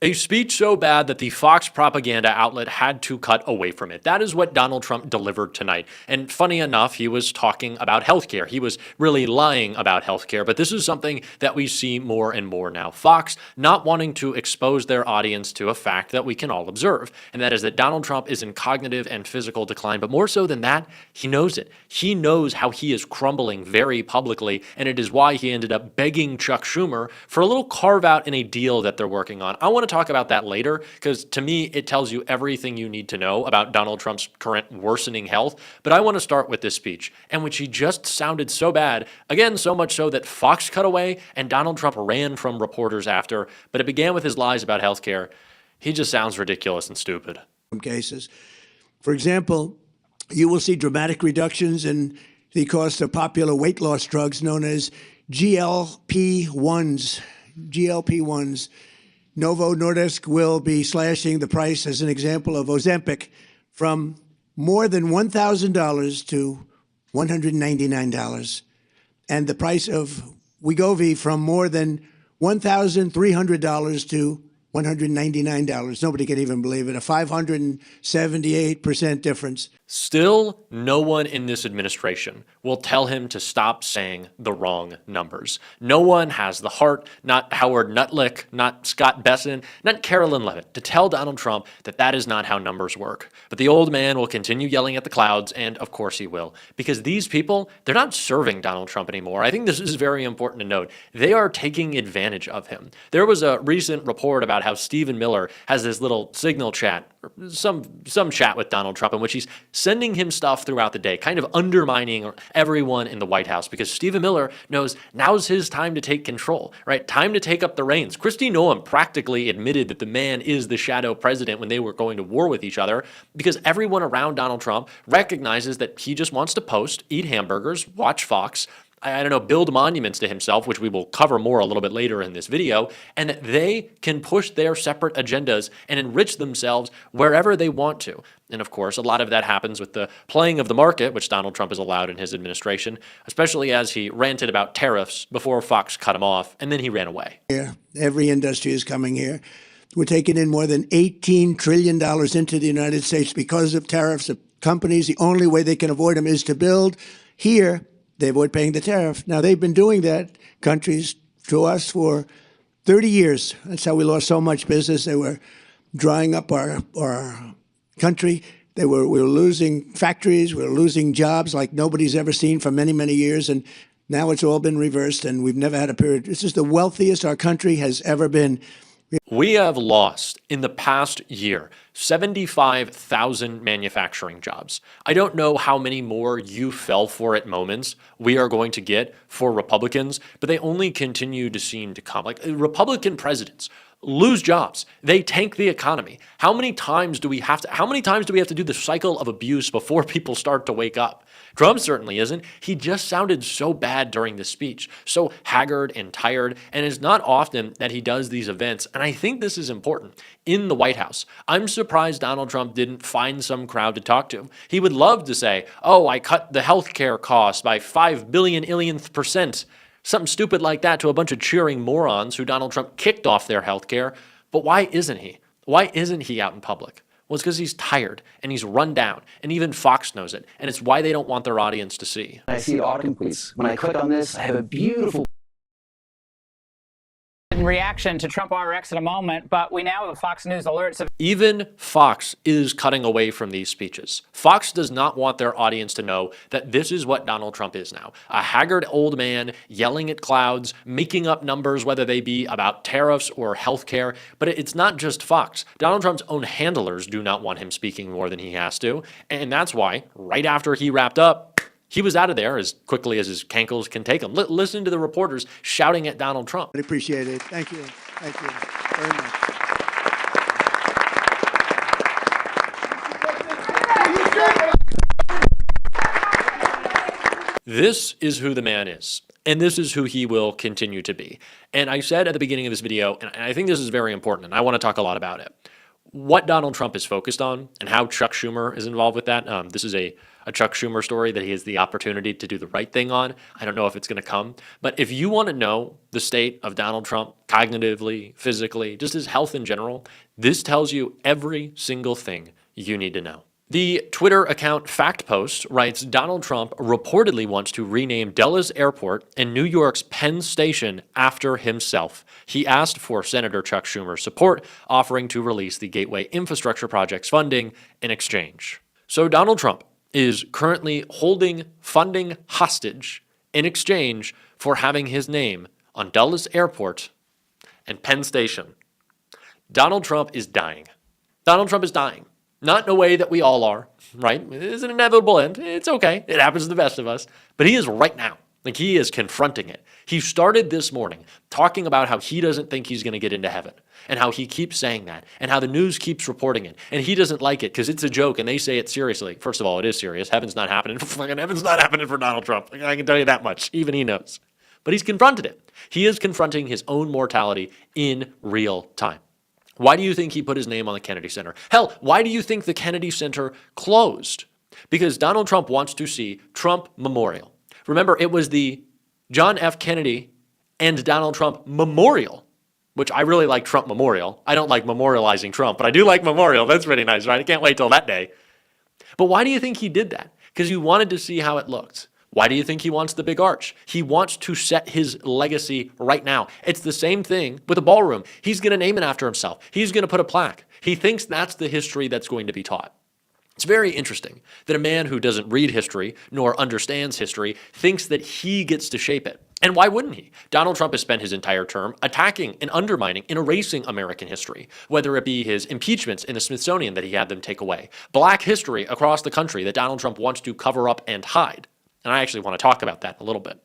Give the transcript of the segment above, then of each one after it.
A speech so bad that the Fox propaganda outlet had to cut away from it. That is what Donald Trump delivered tonight. And funny enough, he was talking about healthcare. He was really lying about healthcare, but this is something that we see more and more now. Fox not wanting to expose their audience to a fact that we can all observe, and that is that Donald Trump is in cognitive and physical decline, but more so than that, he knows it. He knows how he is crumbling very publicly, and it is why he ended up begging Chuck Schumer for a little carve out in a deal that they're working on. I want to talk about that later because to me, it tells you everything you need to know about Donald Trump's current worsening health. But I want to start with this speech in which he just sounded so bad, again, so much so that Fox cut away and Donald Trump ran from reporters after. But it began with his lies about healthcare. He just sounds ridiculous and stupid. Cases. For example, you will see dramatic reductions in the cost of popular weight loss drugs known as GLP-1s. GLP-1s. Novo Nordisk will be slashing the price, as an example, of Ozempic from more than $1,000 to $199, and the price of Wegovy from more than $1,300 to $199. Nobody can even believe it. A 578% difference. Still, no one in this administration will tell him to stop saying the wrong numbers. No one has the heart, not Howard Nutlick, not Scott Besson, not Carolyn Levitt, to tell Donald Trump that that is not how numbers work. But the old man will continue yelling at the clouds, and of course he will, because these people, they're not serving Donald Trump anymore. I think this is very important to note. They are taking advantage of him. There was a recent report about how Stephen Miller has this little signal chat, some chat with Donald Trump in which he's sending him stuff throughout the day, kind of undermining everyone in the White House, because Stephen Miller knows now's his time to take control, right? Time to take up the reins. Kristi Noem practically admitted that the man is the shadow president when they were going to war with each other, because everyone around Donald Trump recognizes that he just wants to post, eat hamburgers, watch Fox, I don't know, build monuments to himself, which we will cover more a little bit later in this video, and that they can push their separate agendas and enrich themselves wherever they want to. And of course, a lot of that happens with the playing of the market, which Donald Trump has allowed in his administration, especially as he ranted about tariffs before Fox cut him off, and then he ran away. Yeah, every industry is coming here. We're taking in more than $18 trillion into the United States because of tariffs. The companies, the only way they can avoid them is to build here. They avoid paying the tariff. Now, they've been doing that, countries, to us for 30 years. That's how we lost so much business. They were drying up our country. We were losing factories. We were losing jobs like nobody's ever seen for many, many years. And now it's all been reversed, and we've never had a period. This is the wealthiest our country has ever been. We have lost, in the past year, 75,000 manufacturing jobs. I don't know how many more you fell for at moments we are going to get for Republicans, but they only continue to seem to come. Like, Republican presidents lose jobs. They tank the economy. How many times do we have to do the cycle of abuse before people start to wake up? Trump certainly isn't. He just sounded so bad during the speech, so haggard and tired, and it's not often that he does these events, and I think this is important, in the White House. I'm surprised Donald Trump didn't find some crowd to talk to. He would love to say, oh, I cut the healthcare cost by 5 billion illionth percent, something stupid like that to a bunch of cheering morons who Donald Trump kicked off their healthcare. But why isn't he? Why isn't he out in public? Well, it's because he's tired and he's run down, and even Fox knows it, and it's why they don't want their audience to see. I see autocompletes. When I click on this, I have a beautiful reaction to Trump RX in a moment, but we now have Fox News alerts. Even Fox is cutting away from these speeches. Fox does not want their audience to know that this is what Donald Trump is now. A haggard old man yelling at clouds, making up numbers, whether they be about tariffs or healthcare. But it's not just Fox. Donald Trump's own handlers do not want him speaking more than he has to. And that's why, right after he wrapped up, he was out of there as quickly as his cankles can take him. Listen to the reporters shouting at Donald Trump. I appreciate it. Thank you. Thank you very much. This is who the man is, and this is who he will continue to be. And I said at the beginning of this video, and I think this is very important, and I want to talk a lot about it. what Donald Trump is focused on and how Chuck Schumer is involved with that. This is a Chuck Schumer story that he has the opportunity to do the right thing on. I don't know if it's going to come. But if you want to know the state of Donald Trump cognitively, physically, just his health in general, this tells you every single thing you need to know. The Twitter account Fact Post writes, Donald Trump reportedly wants to rename Dulles Airport and New York's Penn Station after himself. He asked for Senator Chuck Schumer's support, offering to release the Gateway Infrastructure Project's funding in exchange. So Donald Trump is currently holding funding hostage in exchange for having his name on Dulles Airport and Penn Station. Donald Trump is dying. Donald Trump is dying. Not in a way that we all are, right? It is an inevitable end. It's okay. It happens to the best of us. But he is right now. Like, he is confronting it. He started this morning talking about how he doesn't think he's going to get into heaven and how he keeps saying that and how the news keeps reporting it. And he doesn't like it because it's a joke and they say it seriously. First of all, it is serious. Heaven's not happening. Heaven's not happening for Donald Trump. I can tell you that much. Even he knows. But he's confronted it. He is confronting his own mortality in real time. Why do you think he put his name on the Kennedy Center? Hell, why do you think the Kennedy Center closed? Because Donald Trump wants to see Trump Memorial. Remember, it was the John F. Kennedy and Donald Trump Memorial, which I really like Trump Memorial. I don't like memorializing Trump, but I do like Memorial. That's pretty nice, right? I can't wait till that day. But why do you think he did that? Because he wanted to see how it looked. Why do you think he wants the big arch? He wants to set his legacy right now. It's the same thing with a ballroom. He's going to name it after himself. He's going to put a plaque. He thinks that's the history that's going to be taught. It's very interesting that a man who doesn't read history nor understands history thinks that he gets to shape it. And why wouldn't he? Donald Trump has spent his entire term attacking and undermining and erasing American history, whether it be his impeachments in the Smithsonian that he had them take away, black history across the country that Donald Trump wants to cover up and hide. And I actually want to talk about that a little bit.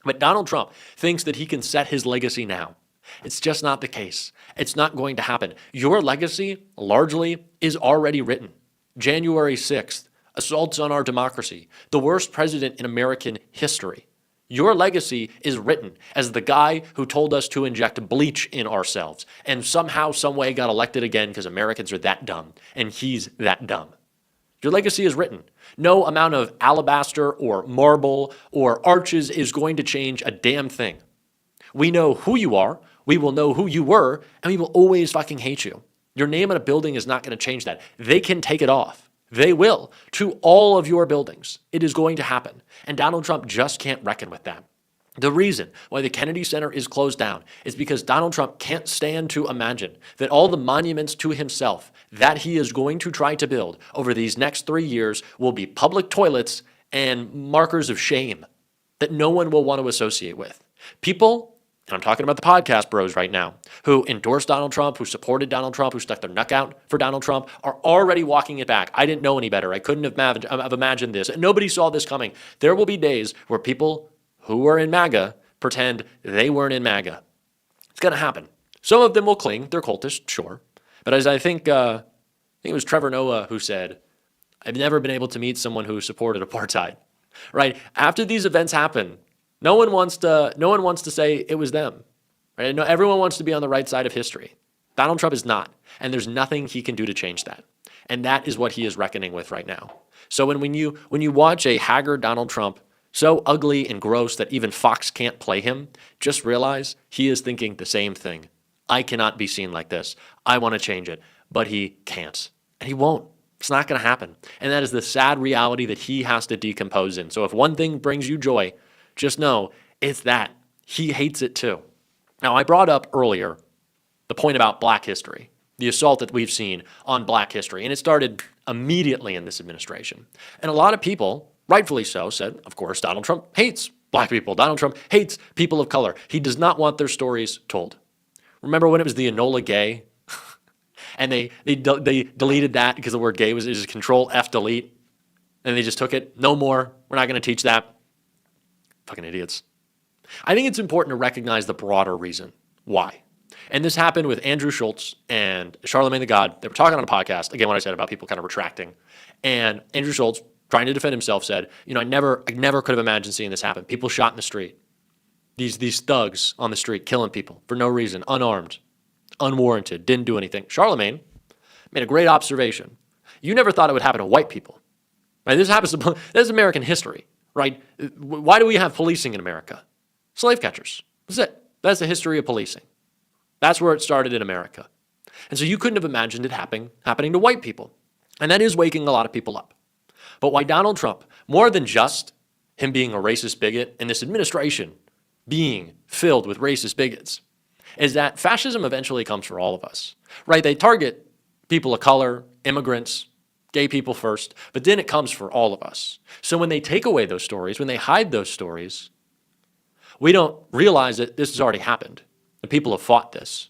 But Donald Trump thinks that he can set his legacy now. It's just not the case. It's not going to happen. Your legacy, largely, is already written. January 6th, assaults on our democracy, the worst president in American history. Your legacy is written as the guy who told us to inject bleach in ourselves and somehow, some way got elected again because Americans are that dumb, and he's that dumb. Your legacy is written. No amount of alabaster or marble or arches is going to change a damn thing. We know who you are, we will know who you were, and we will always fucking hate you. Your name on a building is not going to change that. They can take it off. They will. To all of your buildings. It is going to happen. And Donald Trump just can't reckon with that. The reason why the Kennedy Center is closed down is because Donald Trump can't stand to imagine that all the monuments to himself that he is going to try to build over these next 3 years will be public toilets and markers of shame that no one will want to associate with. People, and I'm talking about the podcast bros right now, who endorsed Donald Trump, who supported Donald Trump, who stuck their neck out for Donald Trump, are already walking it back. I didn't know any better. I couldn't have imagined this. Nobody saw this coming. There will be days where people who are in MAGA pretend they weren't in MAGA. It's going to happen. Some of them will cling. They're cultists, sure. But as I think it was Trevor Noah who said, I've never been able to meet someone who supported apartheid, right? After these events happen, no one wants to say it was them, right? No, everyone wants to be on the right side of history. Donald Trump is not, and there's nothing he can do to change that. And that is what he is reckoning with right now. So when you watch a haggard Donald Trump, so ugly and gross that even Fox can't play him, just realize he is thinking the same thing. I cannot be seen like this. I want to change it, but he can't. And he won't. It's not going to happen. And that is the sad reality that he has to decompose in. So if one thing brings you joy, just know it's that. He hates it too. Now, I brought up earlier the point about black history, the assault that we've seen on black history, and it started immediately in this administration. And a lot of people, rightfully so, said, of course, Donald Trump hates black people. Donald Trump hates people of color. He does not want their stories told. Remember when it was the Enola Gay? And they deleted that because the word gay was just Control F delete. And they just took it. No more. We're not going to teach that. Fucking idiots. I think it's important to recognize the broader reason why. And this happened with Andrew Schultz and Charlemagne the God. They were talking on a podcast, again, what I said about people kind of retracting. And Andrew Schultz, trying to defend himself, said, I never could have imagined seeing this happen. People shot in the street. These thugs on the street killing people for no reason, unarmed, unwarranted, didn't do anything. Charlemagne made a great observation. You never thought it would happen to white people. Right? This is American history, right? Why do we have policing in America? Slave catchers. That's it. That's the history of policing. That's where it started in America. And so you couldn't have imagined it happening to white people. And that is waking a lot of people up. But why Donald Trump, more than just him being a racist bigot and this administration being filled with racist bigots, is that fascism eventually comes for all of us, right? They target people of color, immigrants, gay people first, but then it comes for all of us. So when they take away those stories, when they hide those stories, we don't realize that this has already happened. The people have fought this,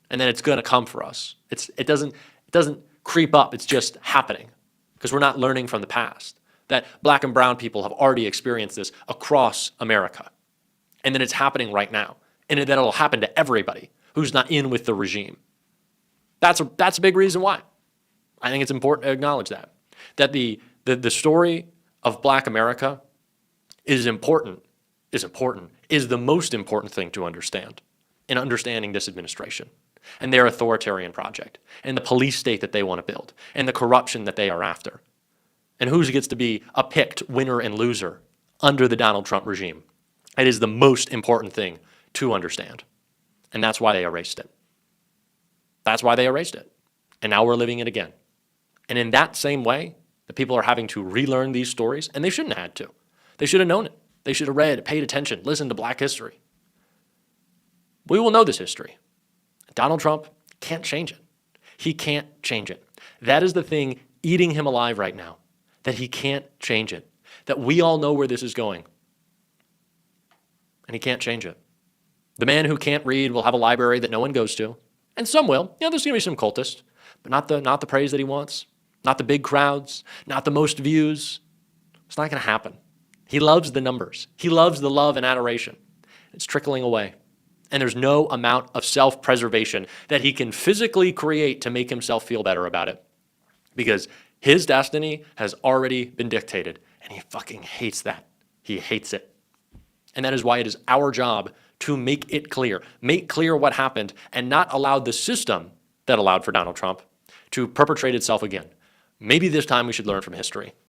and then it's going to come for us. It doesn't creep up. It's just happening because we're not learning from the past that black and brown people have already experienced this across America, and then it's happening right now, and that it'll happen to everybody who's not in with the regime. That's a big reason why. I think it's important to acknowledge that the story of Black America is the most important thing to understand in understanding this administration and their authoritarian project and the police state that they want to build and the corruption that they are after and who gets to be a picked winner and loser under the Donald Trump regime. It is the most important thing to understand. And that's why they erased it. That's why they erased it. And now we're living it again. And in that same way, the people are having to relearn these stories, and they shouldn't have had to. They should have known it. They should have read, paid attention, listened to Black history. We will know this history. Donald Trump can't change it. He can't change it. That is the thing eating him alive right now, that he can't change it, that we all know where this is going, and he can't change it. The man who can't read will have a library that no one goes to, and some will. There's going to be some cultists, but not the praise that he wants, not the big crowds, not the most views. It's not going to happen. He loves the numbers. He loves the love and adoration. It's trickling away. And there's no amount of self-preservation that he can physically create to make himself feel better about it. Because his destiny has already been dictated, and he fucking hates that. He hates it. And that is why it is our job to make clear what happened, and not allow the system that allowed for Donald Trump to perpetrate itself again. Maybe this time we should learn from history.